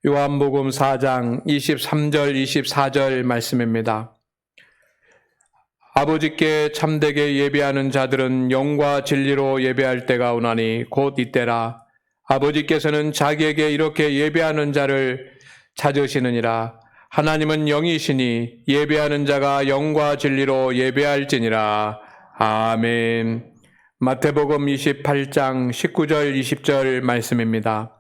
요한복음 4장 23절 24절 말씀입니다. 아버지께 참되게 예배하는 자들은 영과 진리로 예배할 때가 오나니 곧 이때라. 아버지께서는 자기에게 이렇게 예배하는 자를 찾으시느니라. 하나님은 영이시니 예배하는 자가 영과 진리로 예배할지니라. 아멘. 마태복음 28장 19절 20절 말씀입니다.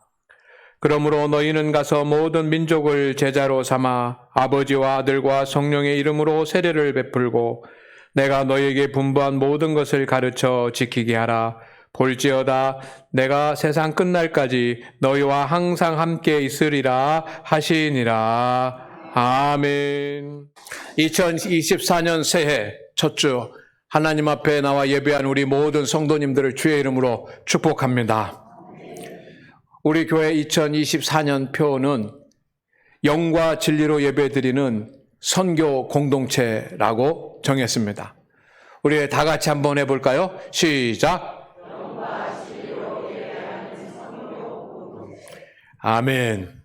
그러므로 너희는 가서 모든 민족을 제자로 삼아 아버지와 아들과 성령의 이름으로 세례를 베풀고 내가 너희에게 분부한 모든 것을 가르쳐 지키게 하라. 볼지어다 내가 세상 끝날까지 너희와 항상 함께 있으리라 하시니라. 아멘. 2024년 새해 첫 주 하나님 앞에 나와 예배한 우리 모든 성도님들을 주의 이름으로 축복합니다. 우리 교회 2024년 표는 영과 진리로 예배드리는 선교 공동체라고 정했습니다. 우리 다 같이 한번 해볼까요? 시작! 영과 진리로 예배하는 선교 공동체. 아멘.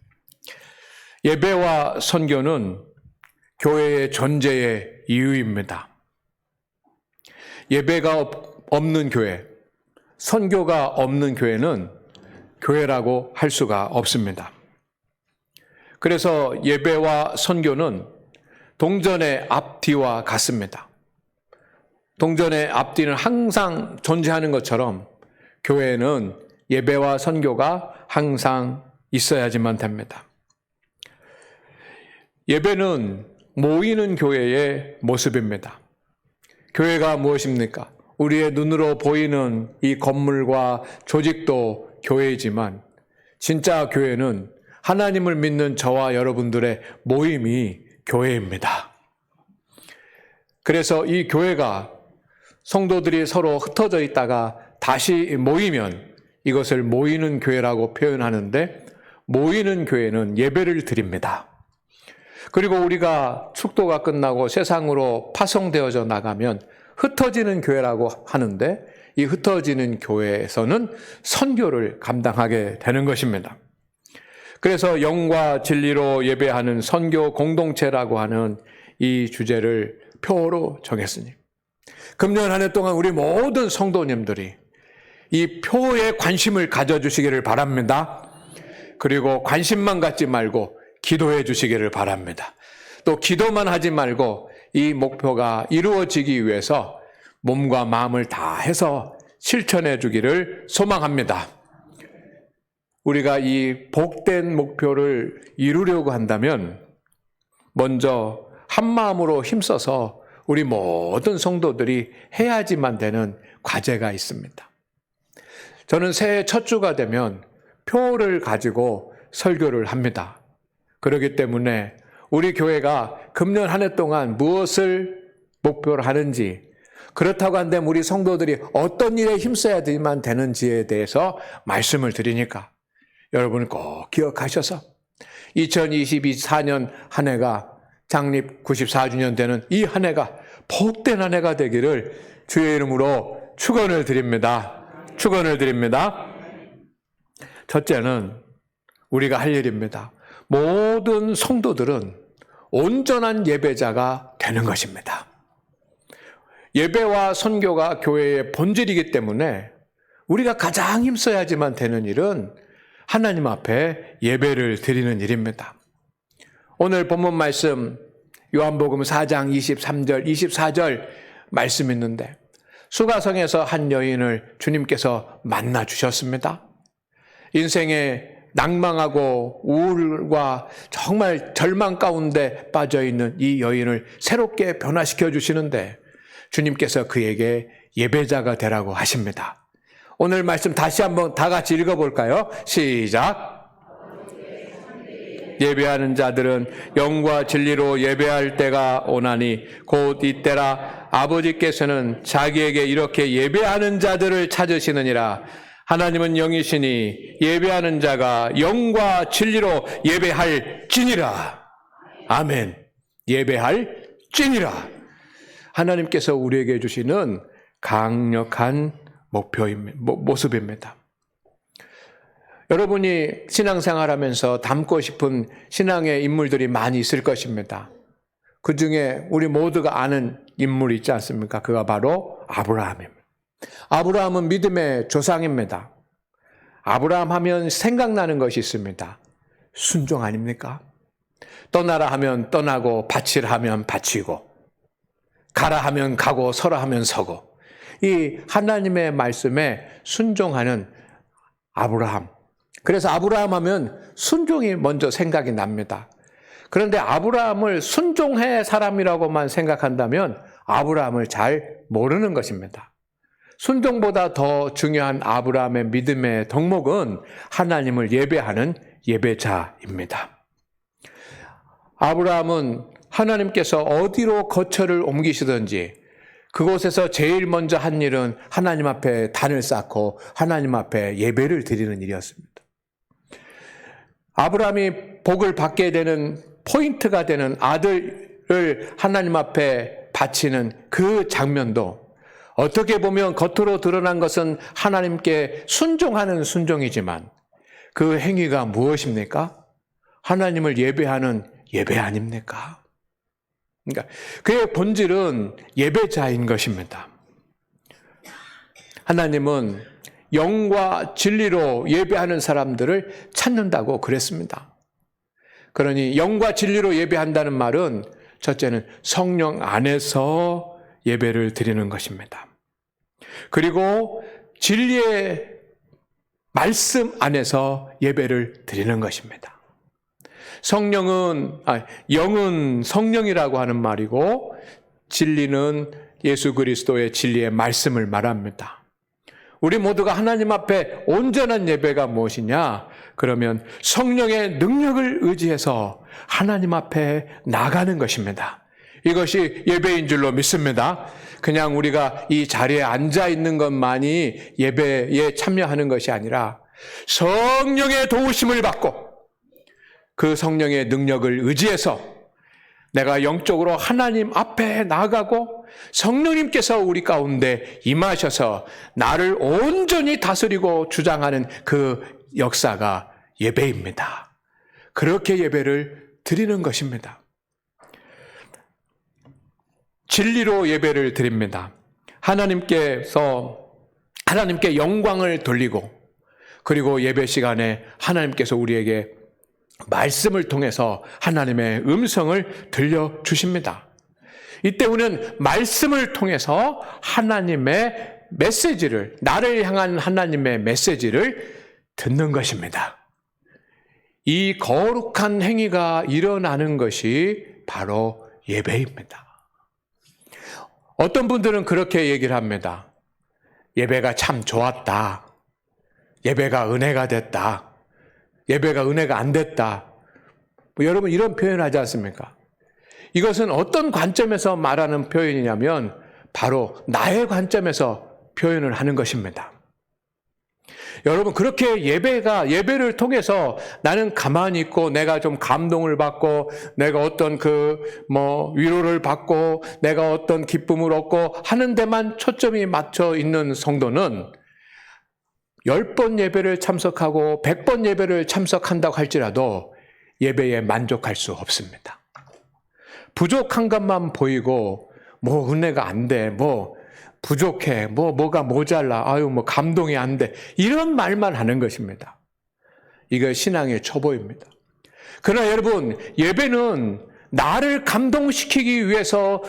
예배와 선교는 교회의 존재의 이유입니다. 예배가 없는 교회, 선교가 없는 교회는 교회라고 할 수가 없습니다. 그래서 예배와 선교는 동전의 앞뒤와 같습니다. 동전의 앞뒤는 항상 존재하는 것처럼 교회는 예배와 선교가 항상 있어야지만 됩니다. 예배는 모이는 교회의 모습입니다. 교회가 무엇입니까? 우리의 눈으로 보이는 이 건물과 조직도 교회이지만 진짜 교회는 하나님을 믿는 저와 여러분들의 모임이 교회입니다. 그래서 이 교회가 성도들이 서로 흩어져 있다가 다시 모이면 이것을 모이는 교회라고 표현하는데, 모이는 교회는 예배를 드립니다. 그리고 우리가 축도가 끝나고 세상으로 파송되어져 나가면 흩어지는 교회라고 하는데, 이 흩어지는 교회에서는 선교를 감당하게 되는 것입니다. 그래서 영과 진리로 예배하는 선교 공동체라고 하는 이 주제를 표로 정했으니, 금년 한 해 동안 우리 모든 성도님들이 이 표에 관심을 가져주시기를 바랍니다. 그리고 관심만 갖지 말고 기도해 주시기를 바랍니다. 또 기도만 하지 말고 이 목표가 이루어지기 위해서 몸과 마음을 다해서 실천해 주기를 소망합니다. 우리가 이 복된 목표를 이루려고 한다면 먼저 한 마음으로 힘써서 우리 모든 성도들이 해야지만 되는 과제가 있습니다. 저는 새해 첫 주가 되면 표를 가지고 설교를 합니다. 그렇기 때문에 우리 교회가 금년 한 해 동안 무엇을 목표로 하는지, 그렇다고 한다면 우리 성도들이 어떤 일에 힘써야만 되는지에 대해서 말씀을 드리니까 여러분 꼭 기억하셔서 2024년 한 해가 창립 94주년 되는 이 한 해가 복된 한 해가 되기를 주의 이름으로 축원을 드립니다. 축원을 드립니다. 첫째는 우리가 할 일입니다. 모든 성도들은 온전한 예배자가 되는 것입니다. 예배와 선교가 교회의 본질이기 때문에 우리가 가장 힘써야지만 되는 일은 하나님 앞에 예배를 드리는 일입니다. 오늘 본문 말씀 요한복음 4장 23절 24절 말씀 있는데, 수가성에서 한 여인을 주님께서 만나 주셨습니다. 인생에 낭망하고 우울과 정말 절망 가운데 빠져있는 이 여인을 새롭게 변화시켜 주시는데, 주님께서 그에게 예배자가 되라고 하십니다. 오늘 말씀 다시 한번 다 같이 읽어볼까요? 시작! 예배하는 자들은 영과 진리로 예배할 때가 오나니 곧 이때라. 아버지께서는 자기에게 이렇게 예배하는 자들을 찾으시느니라. 하나님은 영이시니 예배하는 자가 영과 진리로 예배할지니라. 아멘. 예배할지니라. 하나님께서 우리에게 주시는 강력한 모습입니다. 여러분이 신앙생활하면서 닮고 싶은 신앙의 인물들이 많이 있을 것입니다. 그 중에 우리 모두가 아는 인물이 있지 않습니까? 그가 바로 아브라함입니다. 아브라함은 믿음의 조상입니다. 아브라함 하면 생각나는 것이 있습니다. 순종 아닙니까? 떠나라 하면 떠나고 바치라 하면 바치고 가라 하면 가고 서라 하면 서고 이 하나님의 말씀에 순종하는 아브라함. 그래서 아브라함 하면 순종이 먼저 생각이 납니다. 그런데 아브라함을 순종의 사람이라고만 생각한다면 아브라함을 잘 모르는 것입니다. 순종보다 더 중요한 아브라함의 믿음의 덕목은 하나님을 예배하는 예배자입니다. 아브라함은 하나님께서 어디로 거처를 옮기시든지 그곳에서 제일 먼저 한 일은 하나님 앞에 단을 쌓고 하나님 앞에 예배를 드리는 일이었습니다. 아브라함이 복을 받게 되는 포인트가 되는 아들을 하나님 앞에 바치는 그 장면도 어떻게 보면 겉으로 드러난 것은 하나님께 순종하는 순종이지만 그 행위가 무엇입니까? 하나님을 예배하는 예배 아닙니까? 그러니까 그의 본질은 예배자인 것입니다. 하나님은 영과 진리로 예배하는 사람들을 찾는다고 그랬습니다. 그러니 영과 진리로 예배한다는 말은 첫째는 성령 안에서 예배를 드리는 것입니다. 그리고 진리의 말씀 안에서 예배를 드리는 것입니다. 영은 성령이라고 하는 말이고 진리는 예수 그리스도의 진리의 말씀을 말합니다. 우리 모두가 하나님 앞에 온전한 예배가 무엇이냐? 그러면 성령의 능력을 의지해서 하나님 앞에 나가는 것입니다. 이것이 예배인 줄로 믿습니다. 그냥 우리가 이 자리에 앉아 있는 것만이 예배에 참여하는 것이 아니라 성령의 도우심을 받고 그 성령의 능력을 의지해서 내가 영적으로 하나님 앞에 나가고 성령님께서 우리 가운데 임하셔서 나를 온전히 다스리고 주장하는 그 역사가 예배입니다. 그렇게 예배를 드리는 것입니다. 진리로 예배를 드립니다. 하나님께 영광을 돌리고 그리고 예배 시간에 하나님께서 우리에게 말씀을 통해서 하나님의 음성을 들려주십니다. 이때 우리는 말씀을 통해서 하나님의 메시지를, 나를 향한 하나님의 메시지를 듣는 것입니다. 이 거룩한 행위가 일어나는 것이 바로 예배입니다. 어떤 분들은 그렇게 얘기를 합니다. 예배가 참 좋았다. 예배가 은혜가 됐다. 예배가 은혜가 안 됐다. 여러분 이런 표현을 하지 않습니까? 이것은 어떤 관점에서 말하는 표현이냐면 바로 나의 관점에서 표현을 하는 것입니다. 여러분 그렇게 예배를 통해서 나는 가만히 있고 내가 좀 감동을 받고 내가 어떤 위로를 받고 내가 어떤 기쁨을 얻고 하는 데만 초점이 맞춰 있는 성도는 10번 예배를 참석하고 100번 예배를 참석한다고 할지라도 예배에 만족할 수 없습니다. 부족한 것만 보이고 은혜가 안 돼, 부족해, 뭐가 모자라, 감동이 안 돼 이런 말만 하는 것입니다. 이거 신앙의 초보입니다. 그러나 여러분 예배는 나를 감동시키기 위해서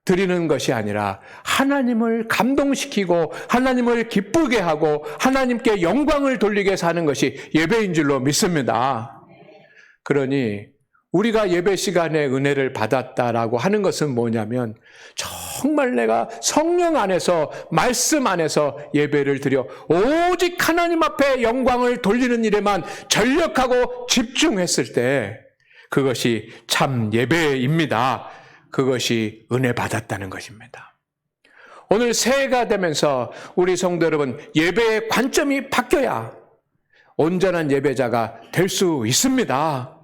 드리는 것이 아니라 하나님을 감동시키고 하나님을 기쁘게 하고 하나님께 영광을 돌리게 해서 하는 것이 예배인 줄로 믿습니다. 그러니 우리가 예배 시간에 은혜를 받았다라고 하는 것은 뭐냐면 정말 내가 성령 안에서 말씀 안에서 예배를 드려 오직 하나님 앞에 영광을 돌리는 일에만 전력하고 집중했을 때 그것이 참 예배입니다. 그것이 은혜 받았다는 것입니다. 오늘 새해가 되면서 우리 성도 여러분 예배의 관점이 바뀌어야 온전한 예배자가 될 수 있습니다.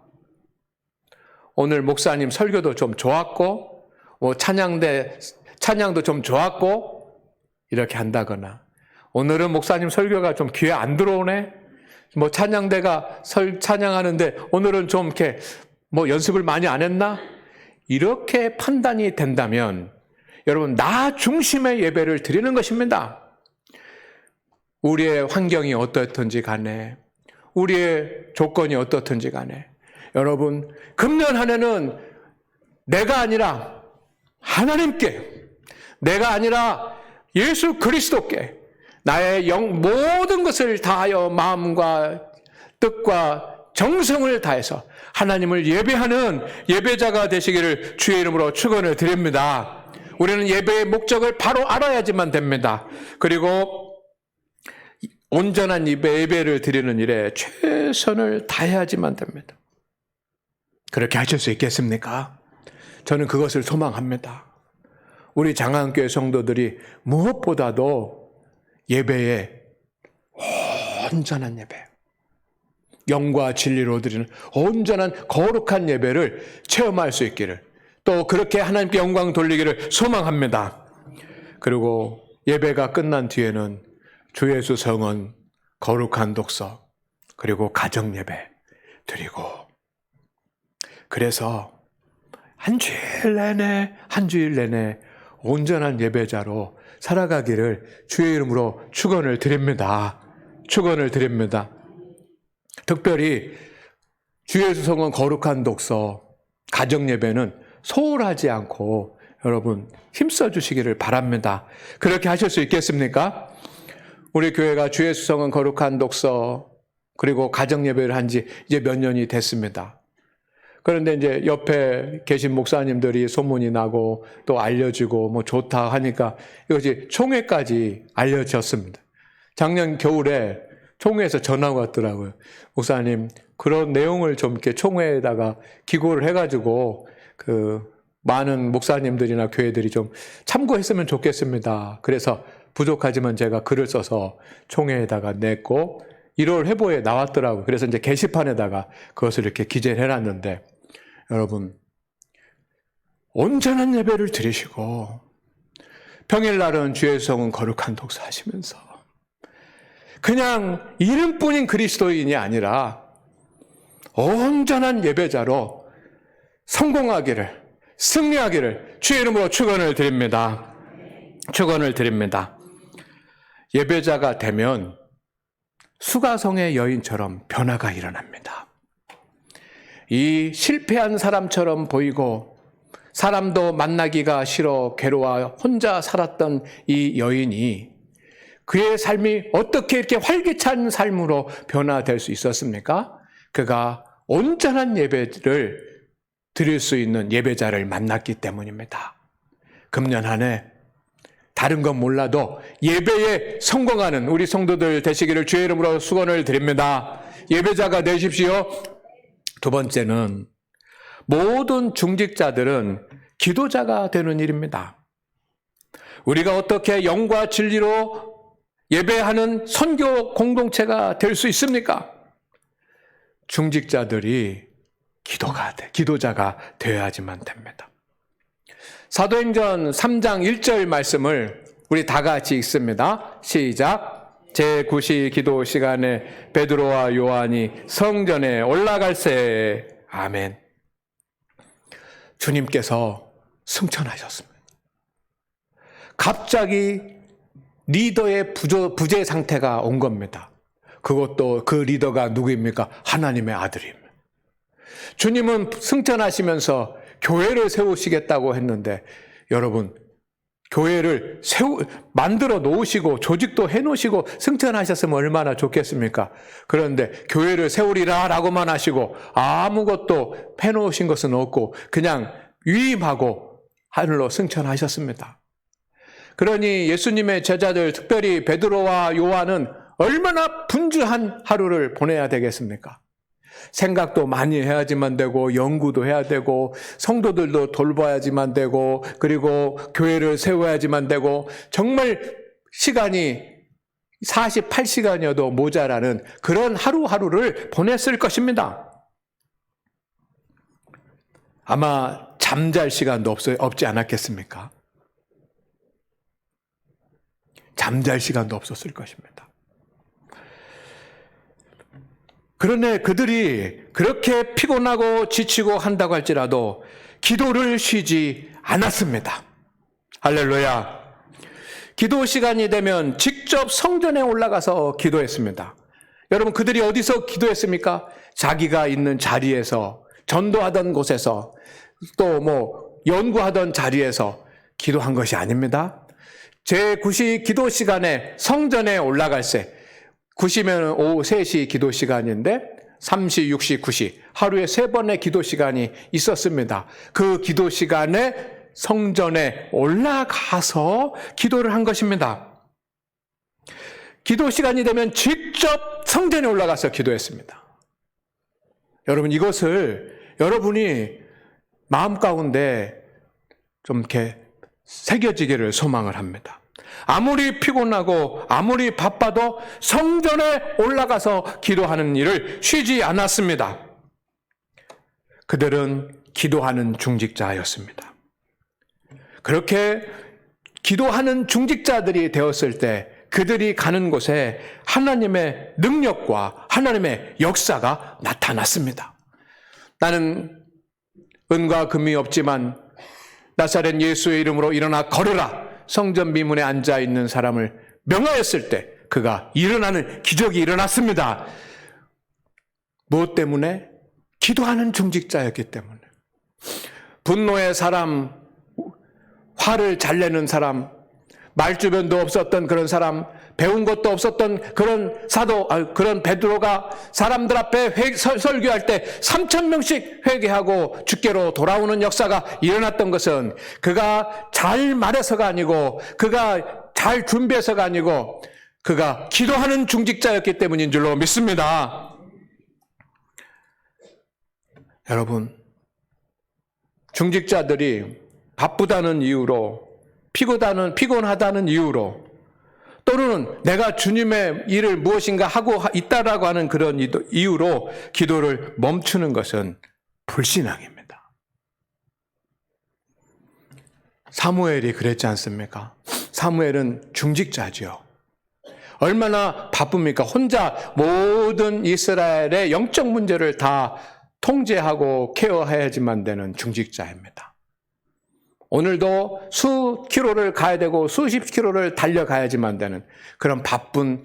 오늘 목사님 설교도 좀 좋았고 찬양도 좀 좋았고 이렇게 한다거나 오늘은 목사님 설교가 좀 귀에 안 들어오네 뭐 찬양대가 찬양하는데 오늘은 좀 이렇게 뭐 연습을 많이 안 했나? 이렇게 판단이 된다면 여러분, 나 중심의 예배를 드리는 것입니다. 우리의 환경이 어떻든지 간에, 우리의 조건이 어떻든지 간에, 여러분, 금년 한 해는 내가 아니라 하나님께, 내가 아니라 예수 그리스도께 나의 모든 것을 다하여 마음과 뜻과 정성을 다해서 하나님을 예배하는 예배자가 되시기를 주의 이름으로 축원을 드립니다. 우리는 예배의 목적을 바로 알아야지만 됩니다. 그리고 온전한 예배를 드리는 일에 최선을 다해야지만 됩니다. 그렇게 하실 수 있겠습니까? 저는 그것을 소망합니다. 우리 장안교회 성도들이 무엇보다도 예배에 온전한 예배, 영과 진리로 드리는 온전한 거룩한 예배를 체험할 수 있기를, 또 그렇게 하나님께 영광 돌리기를 소망합니다. 그리고 예배가 끝난 뒤에는 주 예수 성원, 거룩한 독서, 그리고 가정 예배 드리고, 그래서 한 주일 내내 온전한 예배자로 살아가기를 주의 이름으로 축원을 드립니다. 축원을 드립니다. 특별히 주 예수 성원 거룩한 독서, 가정 예배는 소홀하지 않고 여러분 힘써 주시기를 바랍니다. 그렇게 하실 수 있겠습니까? 우리 교회가 주 예수 성원 거룩한 독서 그리고 가정 예배를 한 지 이제 몇 년이 됐습니다. 그런데 이제 옆에 계신 목사님들이 소문이 나고 또 알려주고 뭐 좋다 하니까 이것이 총회까지 알려졌습니다. 작년 겨울에 총회에서 전화가 왔더라고요. 목사님, 그런 내용을 좀 이렇게 총회에다가 기고를 해가지고 많은 목사님들이나 교회들이 좀 참고했으면 좋겠습니다. 그래서 부족하지만 제가 글을 써서 총회에다가 냈고 1월 회보에 나왔더라고요. 그래서 이제 게시판에다가 그것을 이렇게 기재를 해놨는데, 여러분, 온전한 예배를 드리시고 평일날은 주의 성은 거룩한 독서하시면서 그냥 이름뿐인 그리스도인이 아니라 온전한 예배자로 성공하기를, 승리하기를 주의 이름으로 축원을 드립니다. 축원을 드립니다. 예배자가 되면 수가성의 여인처럼 변화가 일어납니다. 이 실패한 사람처럼 보이고 사람도 만나기가 싫어 괴로워 혼자 살았던 이 여인이 그의 삶이 어떻게 이렇게 활기찬 삶으로 변화될 수 있었습니까? 그가 온전한 예배를 드릴 수 있는 예배자를 만났기 때문입니다. 금년 한 해 다른 건 몰라도 예배에 성공하는 우리 성도들 되시기를 주의 이름으로 축원을 드립니다. 예배자가 되십시오. 두 번째는 모든 중직자들은 기도자가 되는 일입니다. 우리가 어떻게 영과 진리로 예배하는 선교 공동체가 될 수 있습니까? 중직자들이 기도자가 되어야지만 됩니다. 사도행전 3장 1절 말씀을 우리 다 같이 읽습니다. 시작. 제9시 기도 시간에 베드로와 요한이 성전에 올라갈새. 아멘. 주님께서 승천하셨습니다. 갑자기 리더의 부재 상태가 온 겁니다. 그것도 그 리더가 누구입니까? 하나님의 아들입니다. 주님은 승천하시면서 교회를 세우시겠다고 했는데, 여러분, 교회를 만들어 놓으시고 조직도 해 놓으시고 승천하셨으면 얼마나 좋겠습니까? 그런데 교회를 세우리라 라고만 하시고 아무것도 해 놓으신 것은 없고 그냥 위임하고 하늘로 승천하셨습니다. 그러니 예수님의 제자들, 특별히 베드로와 요한은 얼마나 분주한 하루를 보내야 되겠습니까? 생각도 많이 해야지만 되고, 연구도 해야 되고, 성도들도 돌봐야지만 되고, 그리고 교회를 세워야지만 되고, 정말 시간이 48시간이어도 모자라는 그런 하루하루를 보냈을 것입니다. 아마 잠잘 시간도 없지 않았겠습니까? 잠잘 시간도 없었을 것입니다. 그런데 그들이 그렇게 피곤하고 지치고 한다고 할지라도 기도를 쉬지 않았습니다. 할렐루야. 기도 시간이 되면 직접 성전에 올라가서 기도했습니다. 여러분, 그들이 어디서 기도했습니까? 자기가 있는 자리에서, 전도하던 곳에서, 또 연구하던 자리에서 기도한 것이 아닙니다. 제9시 기도 시간에 성전에 올라갈 때, 9시면 오후 3시 기도 시간인데 3시, 6시, 9시 하루에 3번의 기도 시간이 있었습니다. 그 기도 시간에 성전에 올라가서 기도를 한 것입니다. 기도 시간이 되면 직접 성전에 올라가서 기도했습니다. 여러분, 이것을 여러분이 마음 가운데 좀 이렇게 새겨지기를 소망을 합니다. 아무리 피곤하고 아무리 바빠도 성전에 올라가서 기도하는 일을 쉬지 않았습니다. 그들은 기도하는 중직자였습니다. 그렇게 기도하는 중직자들이 되었을 때 그들이 가는 곳에 하나님의 능력과 하나님의 역사가 나타났습니다. 나는 은과 금이 없지만 나사렛 예수의 이름으로 일어나 걸으라. 성전 미문에 앉아 있는 사람을 명하였을 때 그가 일어나는 기적이 일어났습니다. 무엇 때문에? 기도하는 중직자였기 때문에. 분노의 사람, 화를 잘 내는 사람, 말주변도 없었던 그런 사람, 배운 것도 없었던 그런 그런 베드로가 사람들 앞에 설교할 때 3,000명씩 회개하고 주께로 돌아오는 역사가 일어났던 것은 그가 잘 말해서가 아니고 그가 잘 준비해서가 아니고 그가 기도하는 중직자였기 때문인 줄로 믿습니다. 여러분, 중직자들이 바쁘다는 이유로 피곤하다는 이유로 또는 내가 주님의 일을 무엇인가 하고 있다라고 하는 그런 이유로 기도를 멈추는 것은 불신앙입니다. 사무엘이 그랬지 않습니까? 사무엘은 중직자죠. 얼마나 바쁩니까? 혼자 모든 이스라엘의 영적 문제를 다 통제하고 케어해야지만 되는 중직자입니다. 오늘도 수 킬로를 가야 되고 수십 킬로를 달려가야지만 되는 그런 바쁜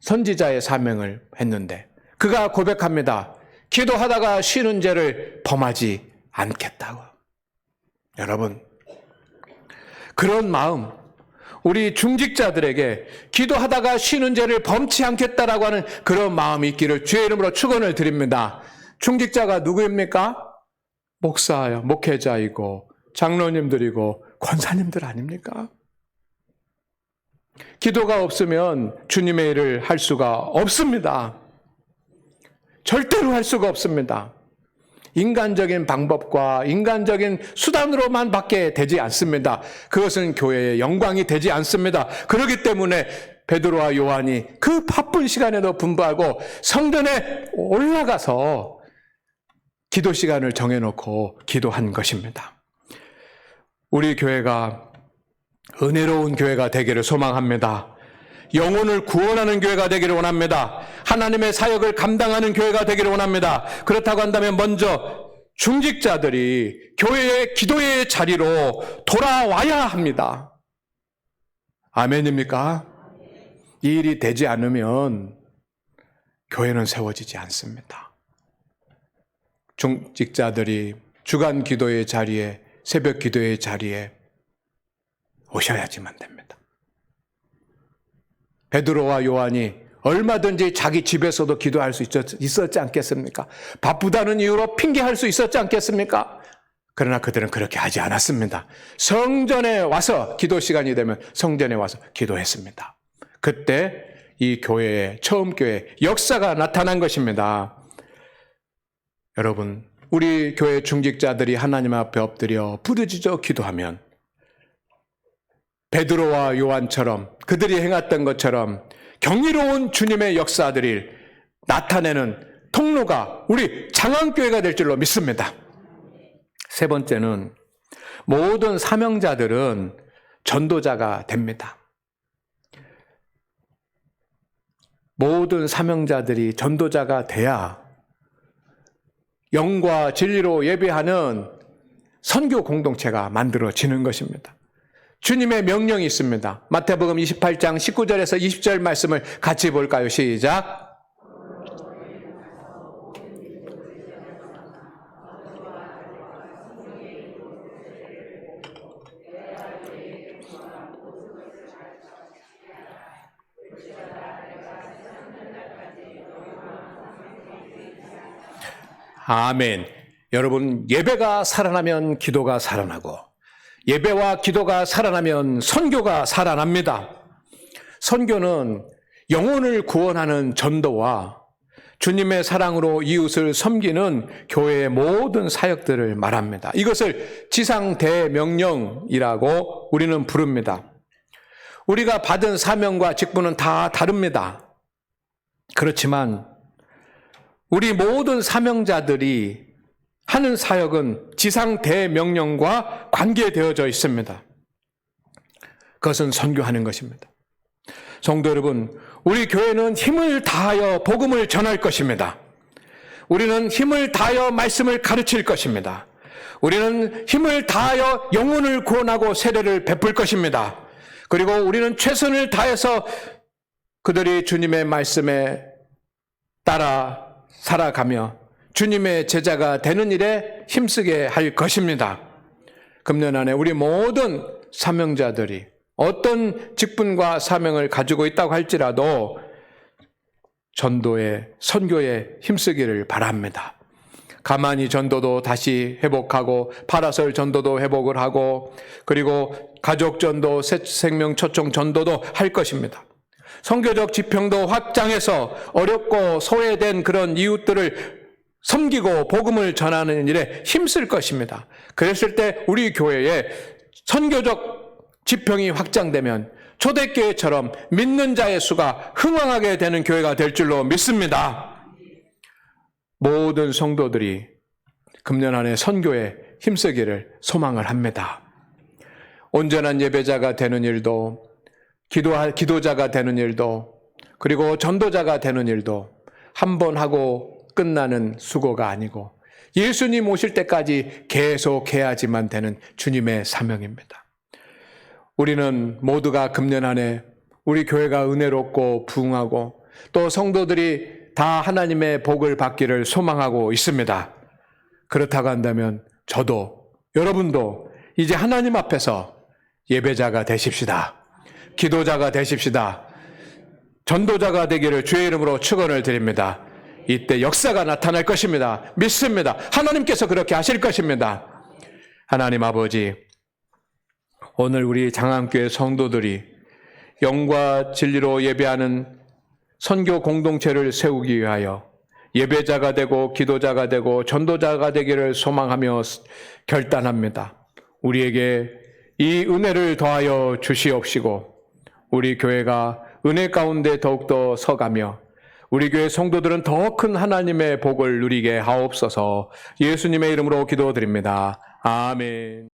선지자의 사명을 했는데 그가 고백합니다. 기도하다가 쉬는 죄를 범하지 않겠다고. 여러분, 그런 마음, 우리 중직자들에게 기도하다가 쉬는 죄를 범치 않겠다라고 하는 그런 마음이 있기를 주의 이름으로 축원을 드립니다. 중직자가 누구입니까? 목사요, 목회자이고 장로님들이고 권사님들 아닙니까? 기도가 없으면 주님의 일을 할 수가 없습니다. 절대로 할 수가 없습니다. 인간적인 방법과 인간적인 수단으로만 밖에 되지 않습니다. 그것은 교회의 영광이 되지 않습니다. 그렇기 때문에 베드로와 요한이 그 바쁜 시간에도 분부하고 성전에 올라가서 기도 시간을 정해놓고 기도한 것입니다. 우리 교회가 은혜로운 교회가 되기를 소망합니다. 영혼을 구원하는 교회가 되기를 원합니다. 하나님의 사역을 감당하는 교회가 되기를 원합니다. 그렇다고 한다면 먼저 중직자들이 교회의 기도의 자리로 돌아와야 합니다. 아멘입니까? 이 일이 되지 않으면 교회는 세워지지 않습니다. 중직자들이 주간 기도의 자리에, 새벽 기도의 자리에 오셔야지만 됩니다. 베드로와 요한이 얼마든지 자기 집에서도 기도할 수 있었지 않겠습니까? 바쁘다는 이유로 핑계할 수 있었지 않겠습니까? 그러나 그들은 그렇게 하지 않았습니다. 성전에 와서 기도 시간이 되면 성전에 와서 기도했습니다. 그때 이 교회의 처음 교회 역사가 나타난 것입니다. 여러분, 우리 교회 중직자들이 하나님 앞에 엎드려 부르짖어 기도하면 베드로와 요한처럼 그들이 행했던 것처럼 경이로운 주님의 역사들이 나타내는 통로가 우리 장안교회가 될 줄로 믿습니다. 세 번째는 모든 사명자들은 전도자가 됩니다. 모든 사명자들이 전도자가 돼야 영과 진리로 예배하는 선교 공동체가 만들어지는 것입니다. 주님의 명령이 있습니다. 마태복음 28장 19절에서 20절 말씀을 같이 볼까요? 시작. 아멘. 여러분, 예배가 살아나면 기도가 살아나고, 예배와 기도가 살아나면 선교가 살아납니다. 선교는 영혼을 구원하는 전도와 주님의 사랑으로 이웃을 섬기는 교회의 모든 사역들을 말합니다. 이것을 지상대명령이라고 우리는 부릅니다. 우리가 받은 사명과 직분은 다 다릅니다. 그렇지만 우리 모든 사명자들이 하는 사역은 지상대명령과 관계되어져 있습니다. 그것은 선교하는 것입니다. 성도 여러분, 우리 교회는 힘을 다하여 복음을 전할 것입니다. 우리는 힘을 다하여 말씀을 가르칠 것입니다. 우리는 힘을 다하여 영혼을 구원하고 세례를 베풀 것입니다. 그리고 우리는 최선을 다해서 그들이 주님의 말씀에 따라 살아가며 주님의 제자가 되는 일에 힘쓰게 할 것입니다. 금년 안에 우리 모든 사명자들이 어떤 직분과 사명을 가지고 있다고 할지라도 전도에, 선교에 힘쓰기를 바랍니다. 가만히 전도도 다시 회복하고, 파라솔 전도도 회복을 하고, 그리고 가족 전도, 새 생명 초청 전도도 할 것입니다. 선교적 지평도 확장해서 어렵고 소외된 그런 이웃들을 섬기고 복음을 전하는 일에 힘쓸 것입니다. 그랬을 때 우리 교회에 선교적 지평이 확장되면 초대교회처럼 믿는 자의 수가 흥왕하게 되는 교회가 될 줄로 믿습니다. 모든 성도들이 금년 안에 선교에 힘쓰기를 소망을 합니다. 온전한 예배자가 되는 일도, 기도자가 되는 일도, 그리고 전도자가 되는 일도 한 번 하고 끝나는 수고가 아니고 예수님 오실 때까지 계속 해야지만 되는 주님의 사명입니다. 우리는 모두가 금년 안에 우리 교회가 은혜롭고 부흥하고 또 성도들이 다 하나님의 복을 받기를 소망하고 있습니다. 그렇다고 한다면 저도, 여러분도 이제 하나님 앞에서 예배자가 되십시다. 기도자가 되십시다. 전도자가 되기를 주의 이름으로 축원을 드립니다. 이때 역사가 나타날 것입니다. 믿습니다. 하나님께서 그렇게 하실 것입니다. 하나님 아버지, 오늘 우리 장안교회 성도들이 영과 진리로 예배하는 선교 공동체를 세우기 위하여 예배자가 되고 기도자가 되고 전도자가 되기를 소망하며 결단합니다. 우리에게 이 은혜를 더하여 주시옵시고 우리 교회가 은혜 가운데 더욱더 서가며 우리 교회 성도들은 더 큰 하나님의 복을 누리게 하옵소서. 예수님의 이름으로 기도드립니다. 아멘.